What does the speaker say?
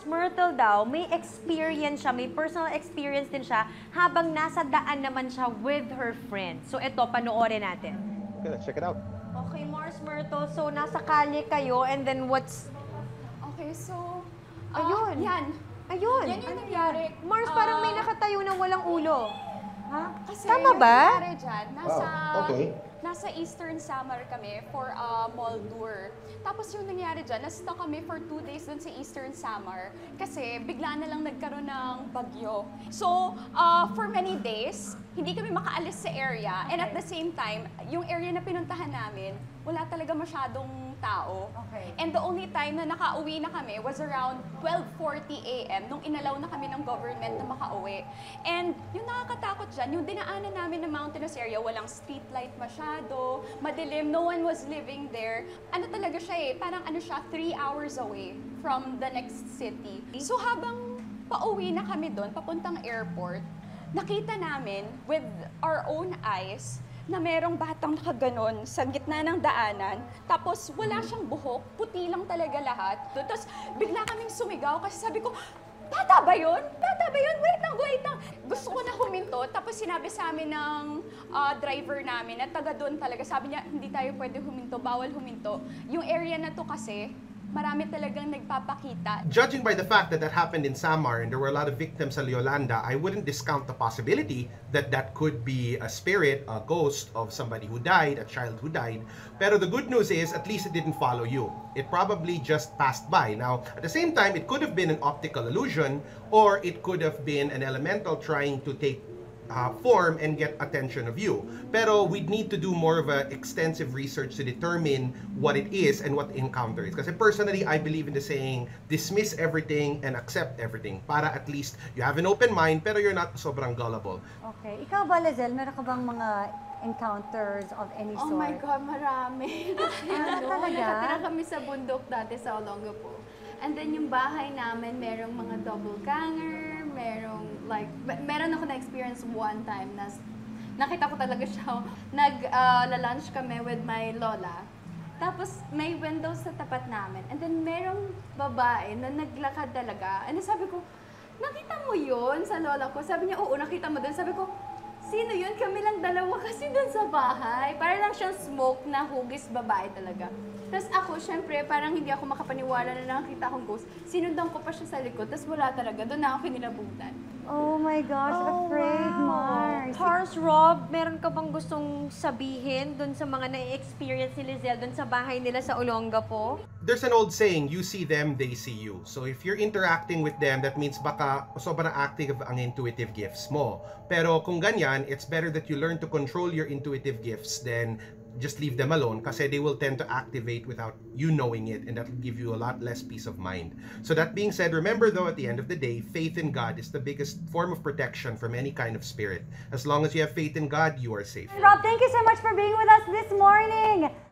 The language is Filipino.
Myrtle daw, may experience siya, may personal experience din siya habang nasa daan naman siya with her friend. So ito, panoorin natin. Okay, let's check it out. Okay, Mars Myrtle, so nasa kalye kayo and then what's... Okay, so... Ayun. Yan. Ayun. Yan yung nangyari. Mars, parang may nakatayo ng walang ulo. Ha? Kasi Tama yung ba? nangyari dyan, okay. nasa Eastern Samar kami for a mall tour. Tapos yung nangyari dyan, na-stuck kami for 2 days dun sa Eastern Samar kasi bigla na lang nagkaroon ng bagyo. So, for many days, hindi kami makaalis sa area. And at the same time, yung area na pinuntahan namin, wala talaga masyadong tao. Okay. And the only time na nakauwi na kami was around 12:40 a.m. nung inalaw na kami ng government na makauwi. And yung nakakatakot dyan, yung dinaanan namin ng mountainous area, walang streetlight masyado, madilim, no one was living there. Ano talaga siya eh, parang ano siya, 3 hours away from the next city. So habang pauwi na kami doon, papuntang airport, nakita namin with our own eyes na merong batang nakaganon sa gitna ng daanan. Tapos wala siyang buhok, puti lang talaga lahat. Tapos bigla kaming sumigaw kasi sabi ko, Bata ba yun? Bata ba yun? Wait lang, wait lang. Gusto ko na huminto. Tapos sinabi sa amin ng driver namin na taga doon talaga. Sabi niya, hindi tayo pwede huminto, bawal huminto. Yung area na to kasi, marami talagang nagpapakita. Judging by the fact that that happened in Samar and there were a lot of victims sa Yolanda, I wouldn't discount the possibility that that could be a spirit, a ghost of somebody who died, a child who died. Pero the good news is, at least it didn't follow you. It probably just passed by. Now, at the same time, it could have been an optical illusion, or it could have been an elemental trying to take form and get attention of you. Pero we'd need to do more of an extensive research to determine what it is and what the encounter is. Kasi personally, I believe in the saying, dismiss everything and accept everything. Para at least you have an open mind, pero you're not sobrang gullible. Okay. Ikaw ba, Lizelle, meron ka bang mga encounters of any sort? Oh my God, marami. Talaga? Nakatira kami sa bundok dati sa Olongapo. And then yung bahay namin, merong mga doppelganger, meron ako na-experience one time na nakita ko talaga siya. Nag-lunch kami with my lola. Tapos may windows sa tapat namin. And then merong babae na naglakad talaga. And then sabi ko, nakita mo yun sa lola ko? Sabi niya, oo, nakita mo dun. Sabi ko, sino yun? Kami lang dalawa kasi dun sa bahay. Para lang siyang smoke na hugis babae talaga. Tapos ako, syempre, parang hindi ako makapaniwala na nakita akong ghost. Sinundan ko pa siya sa likod, tapos wala talaga. Doon na ako kinilabutan. Oh my gosh, afraid, Mars. Mars, Rob, meron ka bang gustong sabihin dun sa mga na-experience ni Lizelle dun sa bahay nila sa Olongapo? There's an old saying, you see them, they see you. So if you're interacting with them, that means baka sobrang active ang intuitive gifts mo. Pero kung ganyan, it's better that you learn to control your intuitive gifts than just leave them alone kasi they will tend to activate without you knowing it, and that will give you a lot less peace of mind. So that being said, remember though, at the end of the day, faith in God is the biggest form of protection from any kind of spirit. As long as you have faith in God, you are safe. Rob, thank you so much for being with us this morning.